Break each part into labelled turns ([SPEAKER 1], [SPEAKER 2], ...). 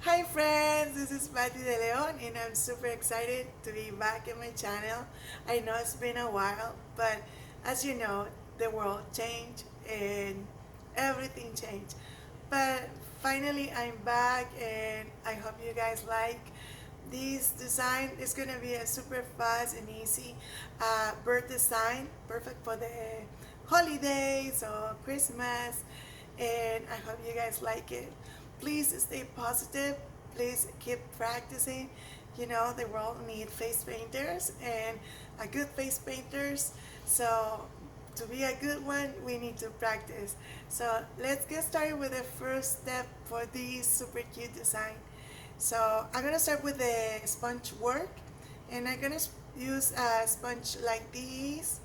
[SPEAKER 1] Hi friends, this is Patty De Leon and I'm super excited to be back in my channel. I know it's been a while, but as you know, the world changed and everything changed. But finally I'm back and I hope you guys like this design. It's gonna be a super fast and easy bird design, perfect for the holidays or Christmas, and I hope you guys like it. Please stay positive. Please keep practicing. You know, the world needs face painters and a good face painters. So to be a good one, we need to practice. So let's get started with the first step for this super cute design. So I'm gonna start with the sponge work, and I'm gonna use a sponge like this,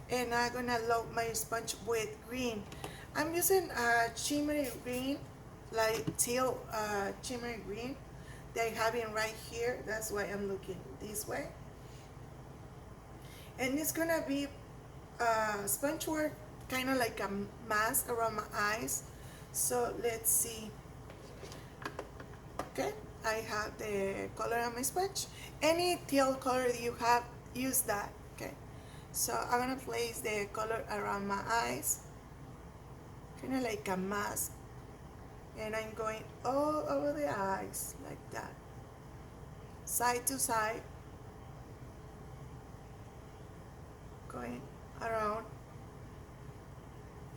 [SPEAKER 1] and I'm gonna load my sponge with green. I'm using a shimmery green, like teal shimmery green that I have it right here. That's why I'm looking this way. And it's gonna be sponge work, kind of like a mask around my eyes. So let's see. Okay, I have the color on my sponge. Any teal color that you have, use that. Okay, so I'm gonna place the color around my eyes, kind of like a mask, and I'm going all over the eyes like that, side to side, going around,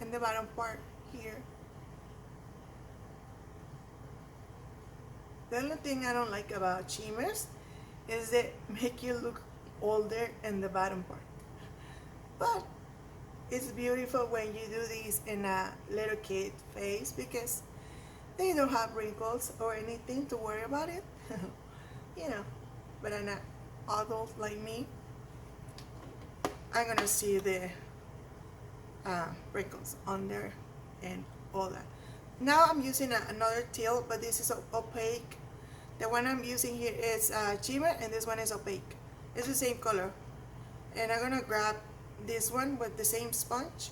[SPEAKER 1] and the bottom part here. The only thing I don't like about shimmers is they make you look older in the bottom part, but it's beautiful when you do this in a little kid face because they don't have wrinkles or anything to worry about it. You know, but an adult like me, I'm gonna see the wrinkles on there and all that. Now I'm using another teal, but this is opaque. The one I'm using here is shimmer, and this one is opaque. It's the same color, and I'm gonna grab this one with the same sponge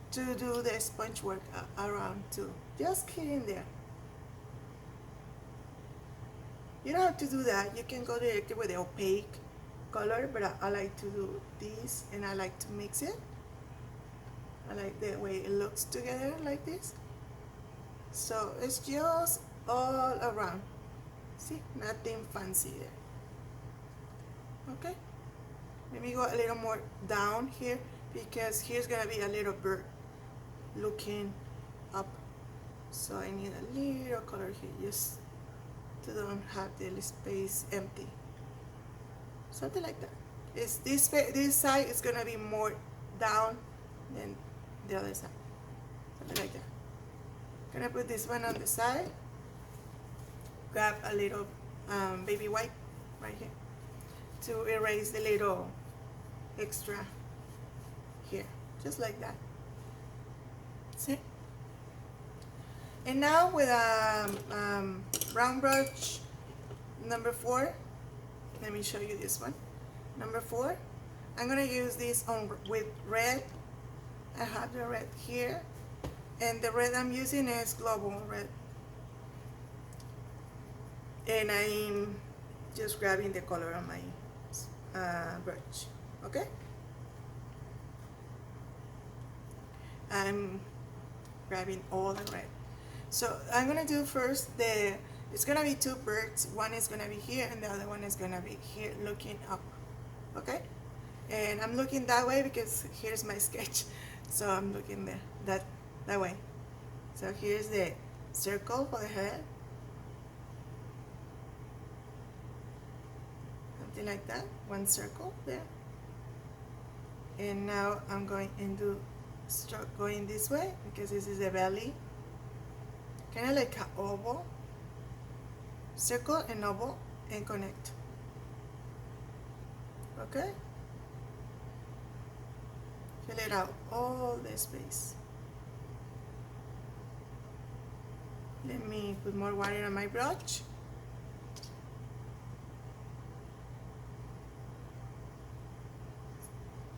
[SPEAKER 1] to do the sponge work around too. Just kidding there. You don't have to do that. You can go directly with the opaque color, but I like to do this, and I like to mix it. I like the way it looks together like this. So it's just all around. See, nothing fancy there. Okay, let me go a little more down here because here's gonna be a little bird looking up. So I need a little color here just to don't have the space empty. Something like that. It's this side is gonna be more down than the other side. Something like that. Gonna put this one on the side. Grab a little baby wipe right here to erase the little extra here, just like that. See? And now with a round brush number 4, let me show you this one. Number 4, I'm gonna use this on with red. I have the red here, and the red I'm using is global red. And I'm just grabbing the color on my brush. Okay, I'm grabbing all the red. So I'm gonna do first it's gonna be 2 birds. One is gonna be here and the other one is gonna be here looking up. Okay, and I'm looking that way because here's my sketch, so I'm looking there that way. So here's the circle for the head, something like that, one circle there. And now I'm going into start going this way because this is the belly, kind of like an oval, circle and oval and connect. Okay, fill it out all the space. Let me put more water on my brush.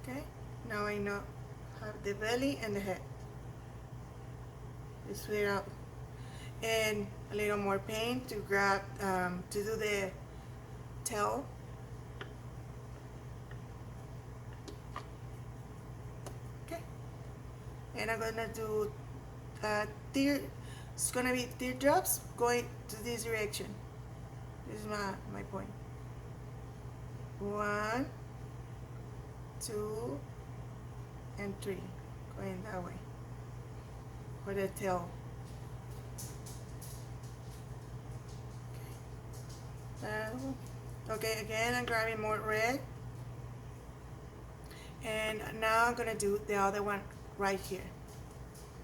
[SPEAKER 1] Okay, now I know have the belly and the head. Just fill it out. and a little more paint to grab to do the tail. Okay, and I'm gonna do it's gonna be teardrops going to this direction. This is my point. 1, 2, and 3, going that way for the tail. Okay, again I'm grabbing more red, and now I'm gonna do the other one right here,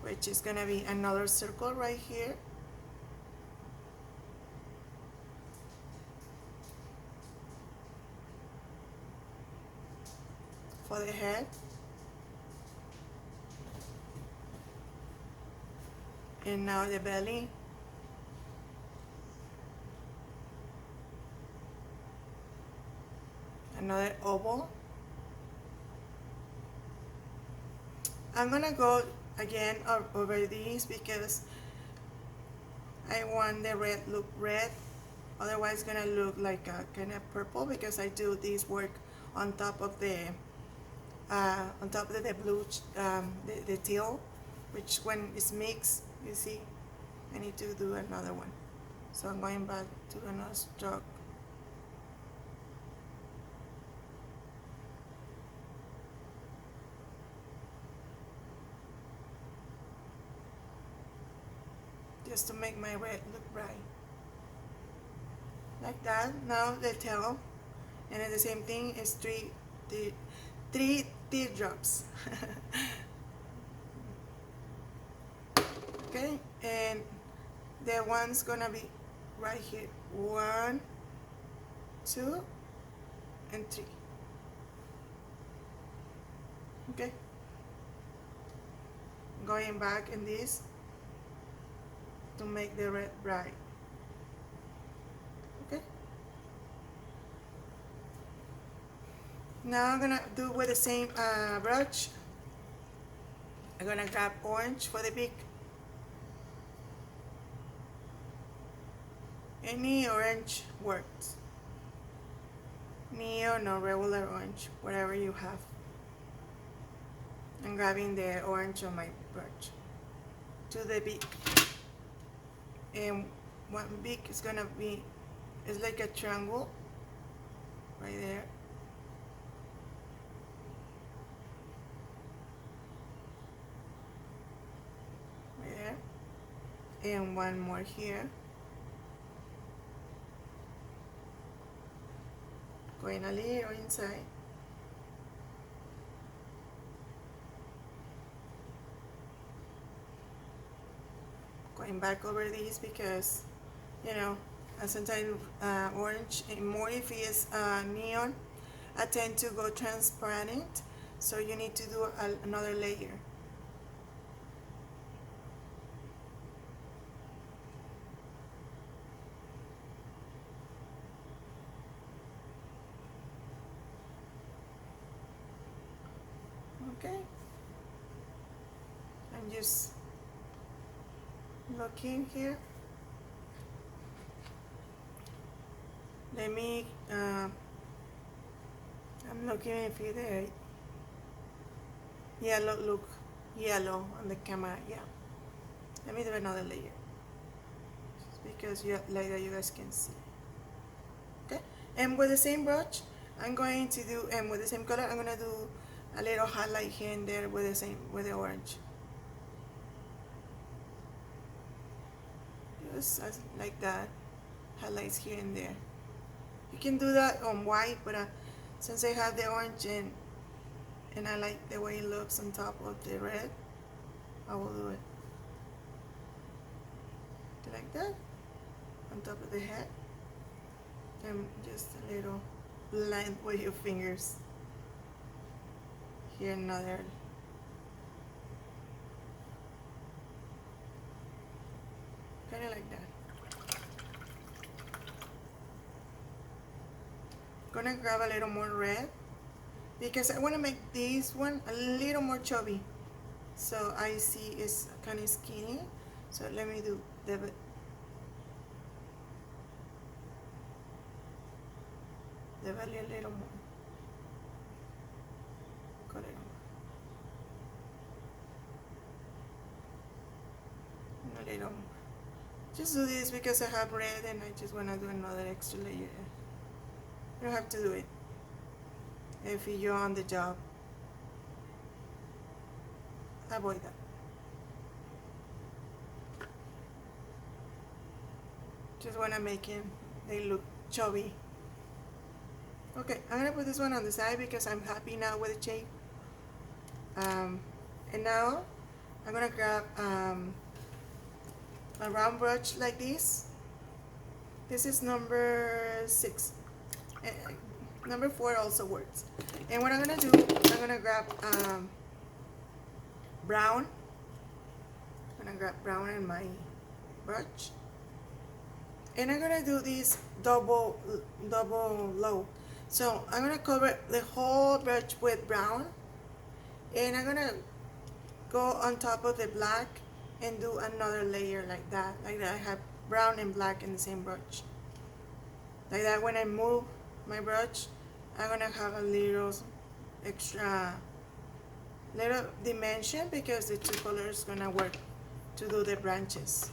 [SPEAKER 1] which is gonna be another circle right here. For the head. And now the belly. Another oval. I'm gonna go again over these because I want the red look red, otherwise it's gonna look like a kind of purple because I do this work on top of the blue, the teal, which when it's mixed, you see, I need to do another one. So I'm going back to another stroke. Just to make my red look bright. Like that. Now the tail, and then the same thing is three teardrops. Okay, and the one's gonna be right here. 1, 2, and 3. Okay, going back in this to make the red bright. Okay, now I'm gonna do with the same brush. I'm gonna grab orange for the beak. Any orange works. Neon or regular orange, whatever you have. I'm grabbing the orange on my brush to the beak. And one beak is gonna be, it's like a triangle right there. Right there. And one more here. Going a little inside. Going back over these because, you know, sometimes orange, and more if it is neon, I tend to go transparent, so you need to do another layer. Okay, I'm just looking here. Let me, I'm looking if it yellow, look yellow on the camera, yeah. Let me do another layer, just because like that you guys can see. Okay, and with the same brush, I'm going to do, and with the same color, I'm gonna do a little highlight here and there with the orange. Just like that, highlights here and there. You can do that on white, but since I have the orange and I like the way it looks on top of the red, I will do it like that on top of the head, and just a little blend with your fingers. Here another. Kind of like that. Gonna grab a little more red because I want to make this one a little more chubby. So I see it's kind of skinny. So let me do the belly a little more. Cut it more. A little more. Just do this because I have red and I just want to do another extra layer. You don't have to do it if you're on the job. Avoid that. Just want to make they look chubby. Okay, I'm going to put this one on the side because I'm happy now with the shape. And now I'm going to grab a round brush like this. This is number 6. Number 4 also works. And what I'm going to do, I'm going to grab brown. I'm going to grab brown in my brush. And I'm going to do this double low. So I'm going to cover the whole brush with brown. And I'm going to go on top of the black and do another layer like that. Like that I have brown and black in the same brush. Like that when I move my brush, I'm going to have a little extra little dimension because the two colors going to work to do the branches.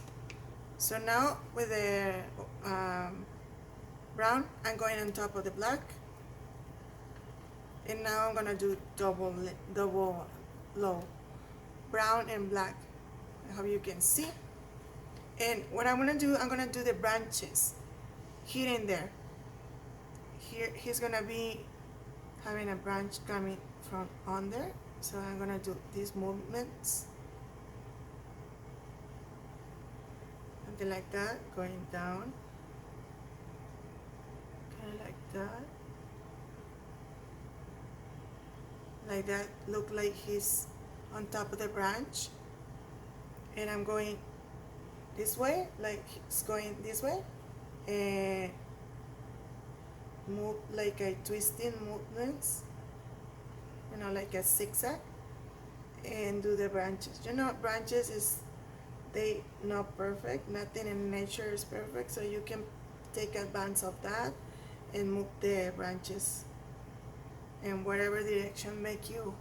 [SPEAKER 1] So now with the brown, I'm going on top of the black. And now I'm going to do double low. Brown and black. I hope you can see. And what I'm going to do, I'm going to do the branches here and there. Here he's going to be having a branch coming from under. So I'm going to do these movements. Something like that, going down. Kind of like that. Like that, look like he's on top of the branch. And I'm going this way, like it's going this way. And move like a twisting movements. You know, like a zigzag. And do the branches. You know, branches is they not perfect. Nothing in nature is perfect, so you can take advantage of that and move the branches in whatever direction make you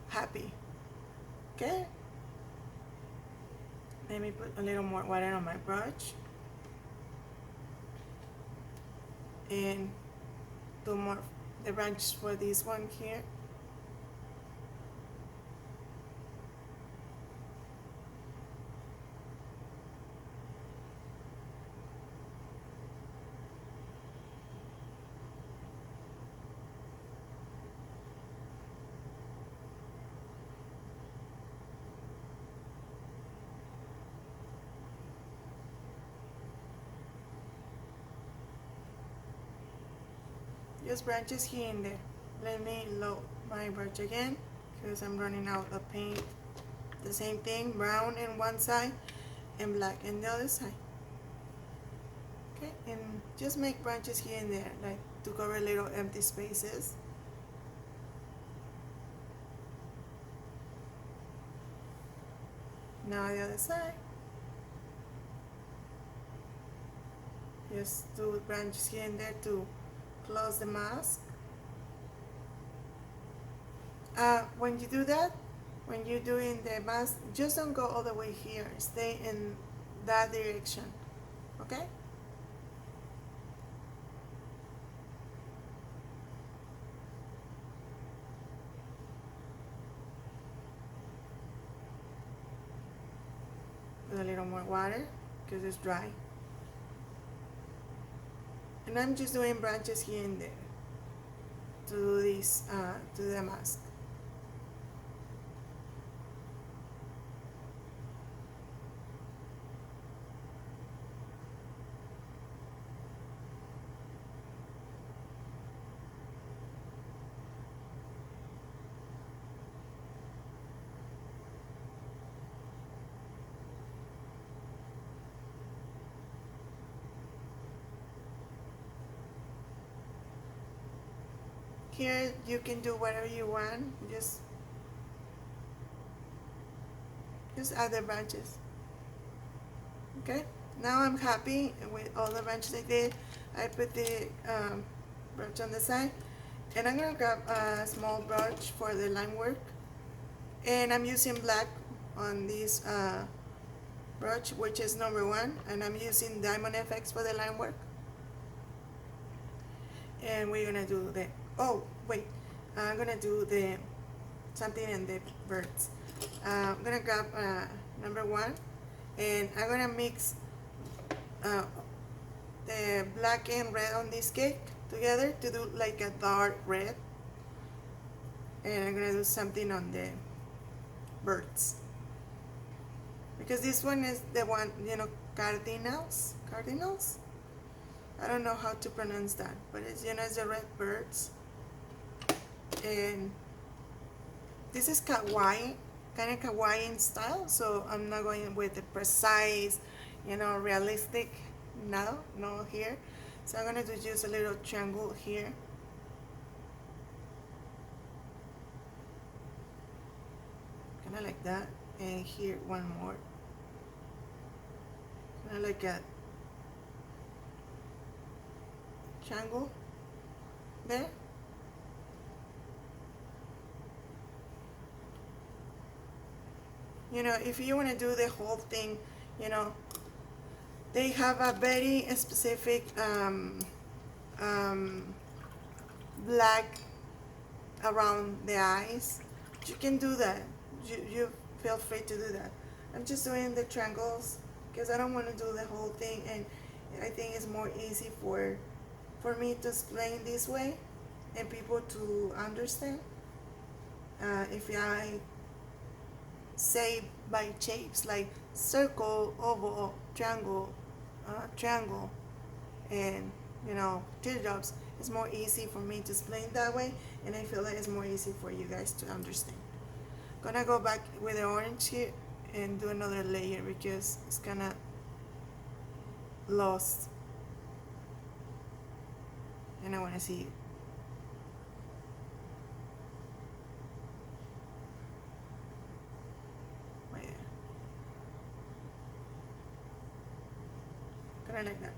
[SPEAKER 1] happy. Okay, let me put a little more water on my brush and do more the branch for this one here. Just branches here and there. Let me load my brush again because I'm running out of paint. The same thing, brown in one side and black in the other side. Okay, and just make branches here and there, like to cover little empty spaces. Now the other side. Just do branches here and there to close the mask. When you do that, when you're doing the mask, just don't go all the way here. Stay in that direction, okay? Put a little more water because it's dry. And I'm just doing branches here and there to do this, to the mask. Here you can do whatever you want, just add the branches. Okay, now I'm happy with all the branches I did. I put the brush on the side. And I'm gonna grab a small brush for the line work. And I'm using black on this brush, which is number 1. And I'm using Diamond FX for the line work. And we're gonna do the, oh wait, I'm gonna do the something in the birds. I'm gonna grab number 1, and I'm gonna mix the black and red on this cake together to do like a dark red. And I'm gonna do something on the birds, because this one is the one, you know, cardinals. I don't know how to pronounce that, but it's, you know, it's the red birds. And this is kawaii, kind of kawaii in style, so I'm not going with the precise, you know, realistic. No here. So I'm gonna do just a little triangle here. Kind of like that, and here one more. Kind of like a triangle there. You know, if you want to do the whole thing, you know, they have a very specific black around the eyes. You can do that. You feel free to do that. I'm just doing the triangles because I don't want to do the whole thing, and I think it's more easy for me to explain this way and people to understand. If I say by shapes like circle, oval, triangle, and, you know, teardrops, it's more easy for me to explain that way, and I feel like it's more easy for you guys to understand. Gonna go back with the orange here and do another layer because it's kinda lost, and I want to see it. Right there. Kinda like that.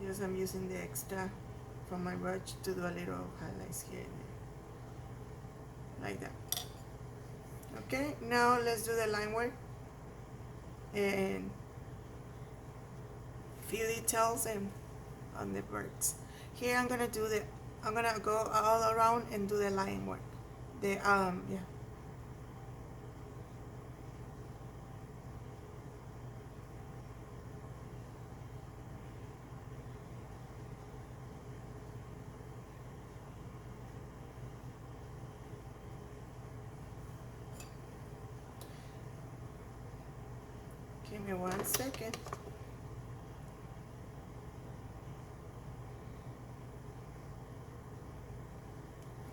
[SPEAKER 1] Yes, I'm using the extra from my brush to do a little highlights here and there. Like that. Okay, now let's do the line work and few details and on the birds. Here I'm gonna go all around and do the line work. Yeah. Give me 1 second.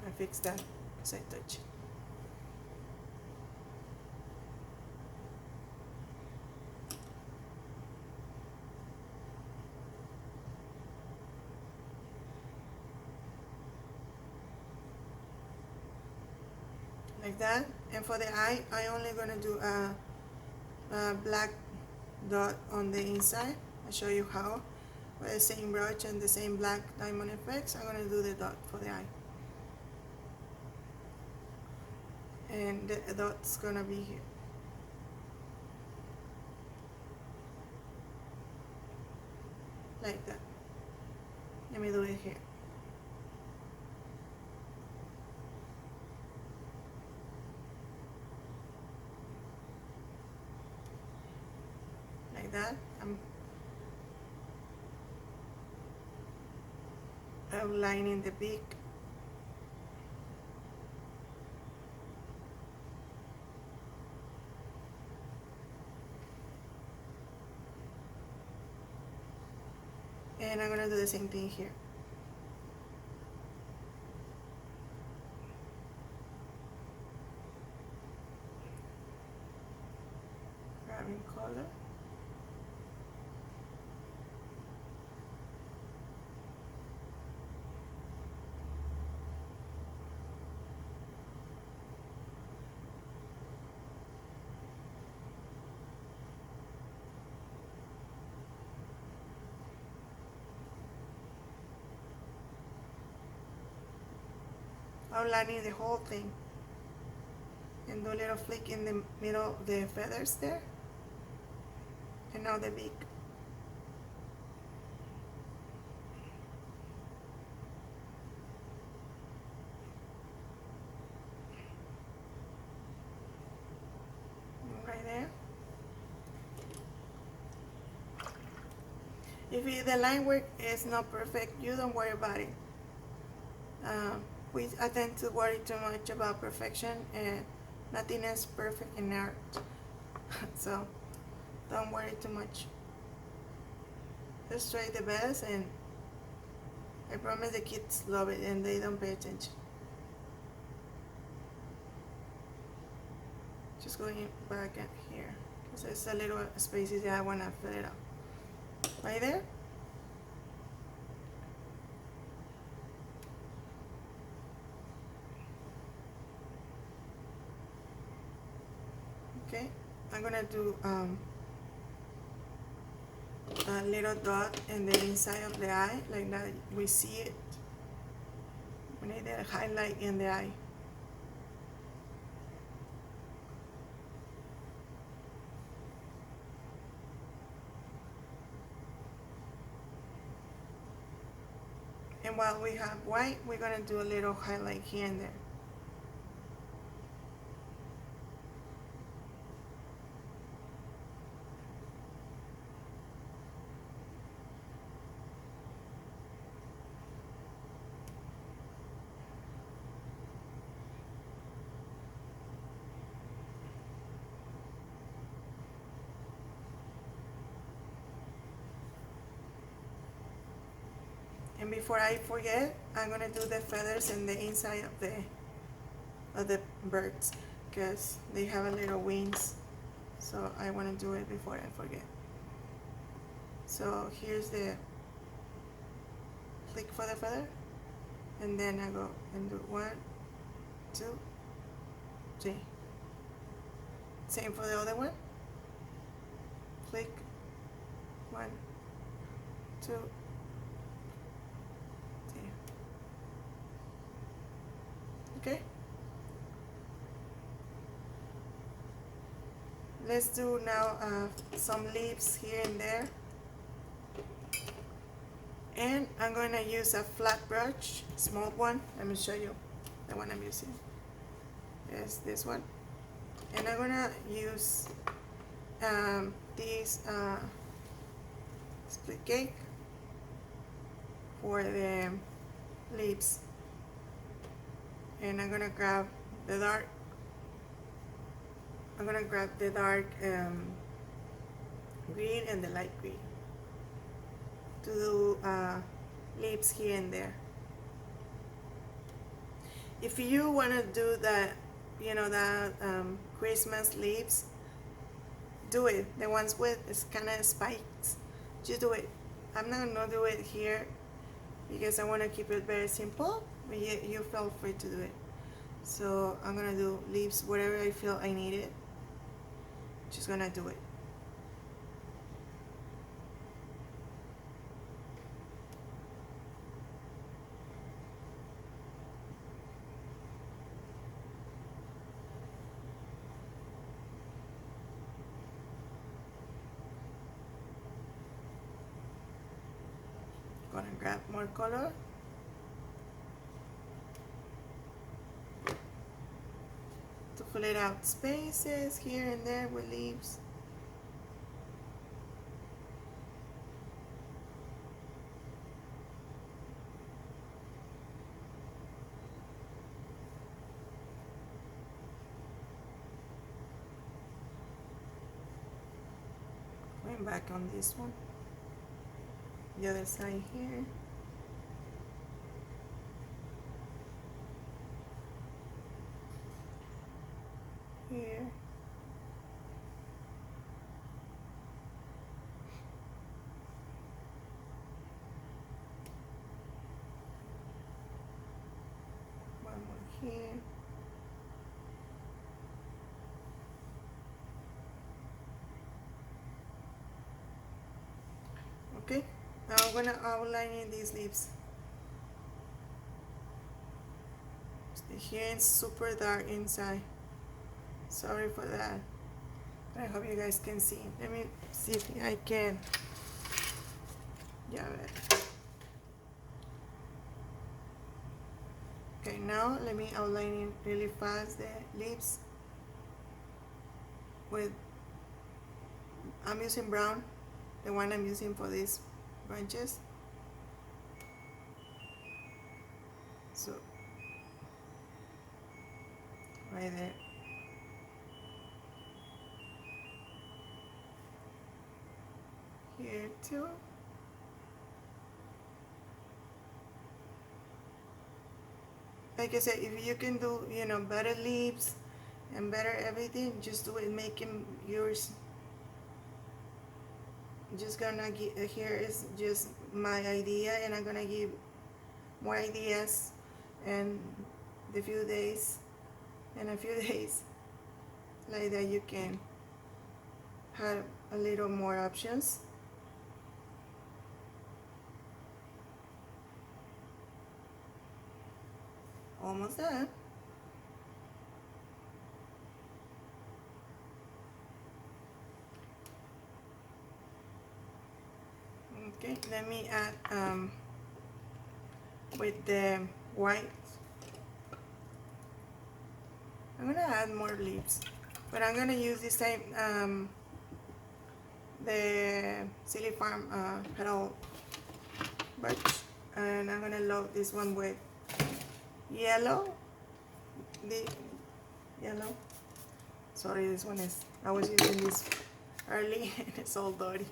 [SPEAKER 1] I fixed that because I touched it. Like that. And for the eye, I only gonna do a black dot on the inside. I'll show you how. With the same brush and the same black Diamond FX, I'm gonna do the dot for the eye. And the dot's gonna be here. Like that. Let me do it here. Like that. I'm outlining the beak. And I'm gonna do the same thing here. Grabbing color. outlining the whole thing. And do a little flick in the middle of the feathers there. And now the beak. Right there. If the line work is not perfect, you don't worry about it. I tend to worry too much about perfection, and nothing is perfect in art. So don't worry too much. Just try the best, and I promise the kids love it and they don't pay attention. Just going back at here, because there's a little spaces that I want to fill it up. Right there. Okay, I'm gonna do a little dot in the inside of the eye, like that we see it. We need a highlight in the eye. And while we have white, we're gonna do a little highlight here and there. And before I forget, I'm gonna do the feathers in the inside of the birds, because they have a little wings. So I wanna do it before I forget. So here's the flick for the feather, and then I go and do 1, 2, 3. Same for the other one. Flick, 1, 2, 3. Okay. Let's do now some leaves here and there. And I'm going to use a flat brush, small one. Let me show you the one I'm using. Is this one. And I'm going to use this split cake for the leaves. And I'm going to grab the dark. I'm going to grab the dark green and the light green to do leaves here and there. If you want to do that, you know, that Christmas leaves, do it. The ones with kind of spikes, just do it. I'm not gonna do it here because I want to keep it very simple, but you feel free to do it. So I'm gonna do leaves wherever I feel I need it. Just gonna do it. Gonna grab more color. To fill it out spaces here and there with leaves. Going back on this one. The other side here. Here. One more here. Okay. Now I'm gonna outline in these leaves. Here it's super dark inside. Sorry for that. But I hope you guys can see. Let me see if I can. Yeah. Okay, now let me outline it really fast the lips with, I'm using brown, the one I'm using for these branches. So right there. Here too. Like I said, if you can do, better lips and better everything, just do it, making yours. Just gonna give, here is just my idea, and I'm gonna give more ideas in the few days, in a few days, like that you can have a little more options. Almost done. Okay, let me add with the white. I'm gonna add more leaves, but I'm gonna use this time the Silly Farm petal brush, and I'm gonna load this one with yellow. The yellow. Sorry, this one is, I was using this early and it's all dirty.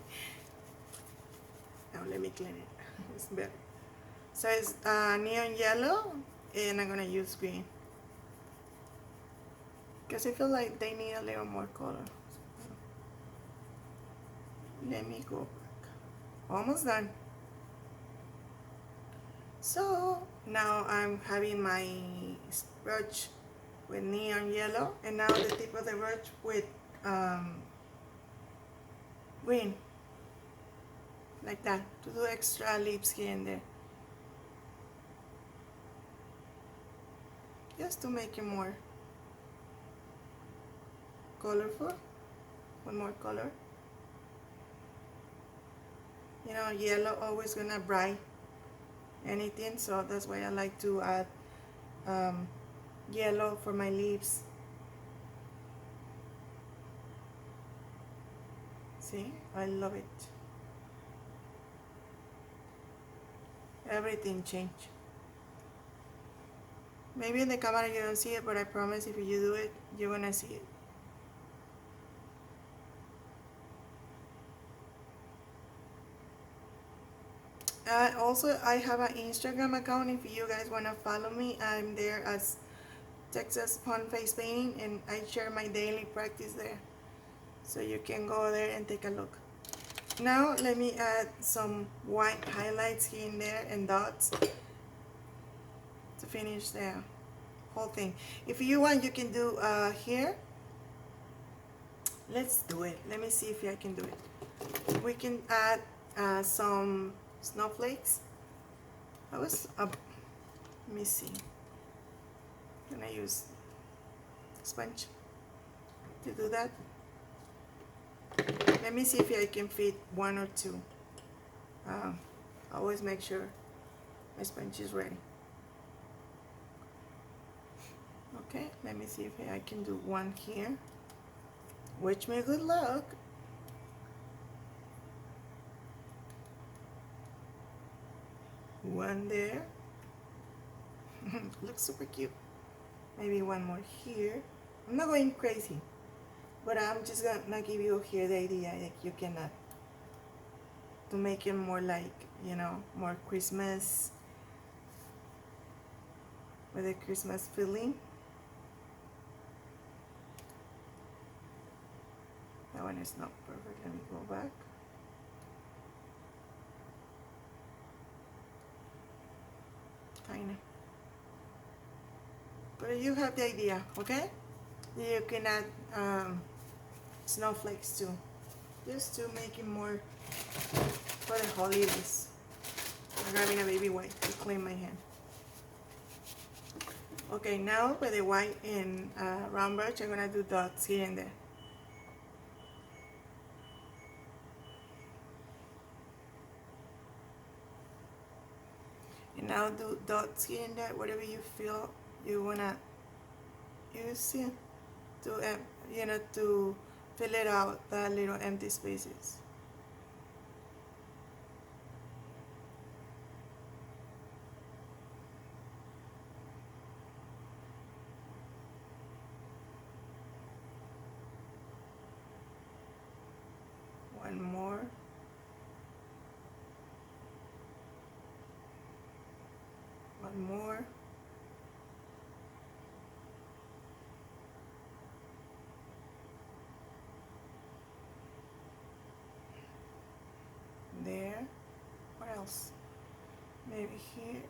[SPEAKER 1] Now let me clean it. It's better. So it's neon yellow, and I'm gonna use green because I feel like they need a little more color. Let me go back. Almost done. So now I'm having my brush with neon yellow, and now the tip of the brush with green, like that, to do extra lips here and there, just to make it more colorful, with more color. Yellow always gonna bright anything, so that's why I like to add yellow for my lips. See, I love it. Everything changed. Maybe in the camera you don't see it, but I promise if you do it, you're gonna see it. Also, I have an Instagram account. If you guys want to follow me, I'm there as Texas Pond Face Painting, and I share my daily practice there, so you can go there and take a look. Now let me add some white highlights here and there and dots to finish the whole thing. If you want, you can do here. Let's do it. Let me see if I can do it. We can add some snowflakes. I was let me see. Can I use sponge to do that? Let me see if I can fit one or two. Always make sure my sponge is ready. Okay, let me see if I can do one here. Wish me good luck. One there. Looks super cute. Maybe one more here. I'm not going crazy, but I'm just gonna give you here the idea that you can to make it more like, more Christmas, with a Christmas feeling. That one is not perfect. Let me go back. Kinda. But you have the idea, okay? You can add snowflakes too, just to make it more for the holidays. I'm grabbing a baby wipe to clean my hand. Okay, now with the white and round brush, I'm gonna do dots here and there. And now do dots here and there, whatever you feel you wanna use it to, to fill it out, the little empty spaces. One more. One more. There. What else? Maybe here.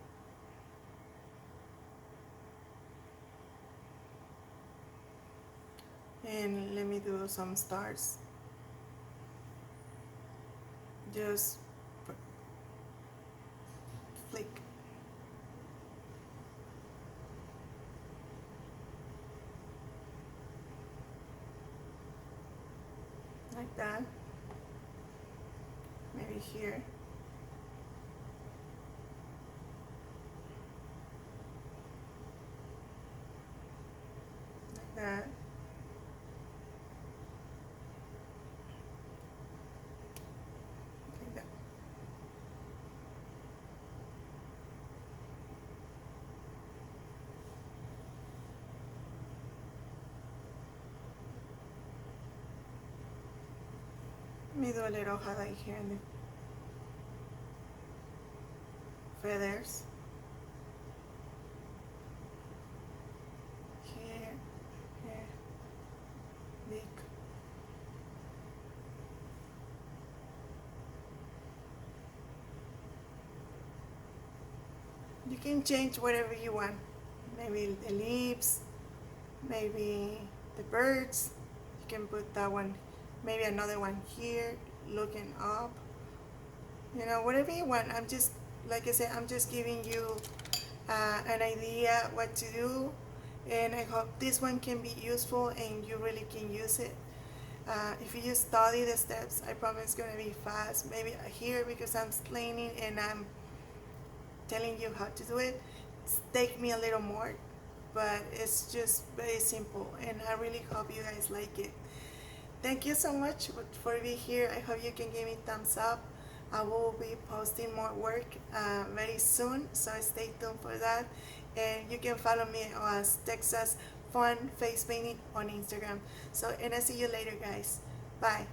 [SPEAKER 1] And let me do some stars. Just flick. Like that. Maybe here. Like that. Like that. Let me do a little highlight here in the feathers. Here, here, big. You can change whatever you want. Maybe the leaves, maybe the birds. You can put that one, maybe another one here, looking up. Whatever you want. I'm just, like I said, I'm just giving you an idea what to do, and I hope this one can be useful and you really can use it. If you just study the steps, I promise it's gonna be fast. Maybe here, because I'm explaining and I'm telling you how to do it, it's take me a little more, but it's just very simple, and I really hope you guys like it. Thank you so much for being here. I hope you can give me thumbs up. I will be posting more work very soon, so stay tuned for that. And you can follow me as Texas Fun Face Painting on Instagram. So, and I'll see you later, guys. Bye.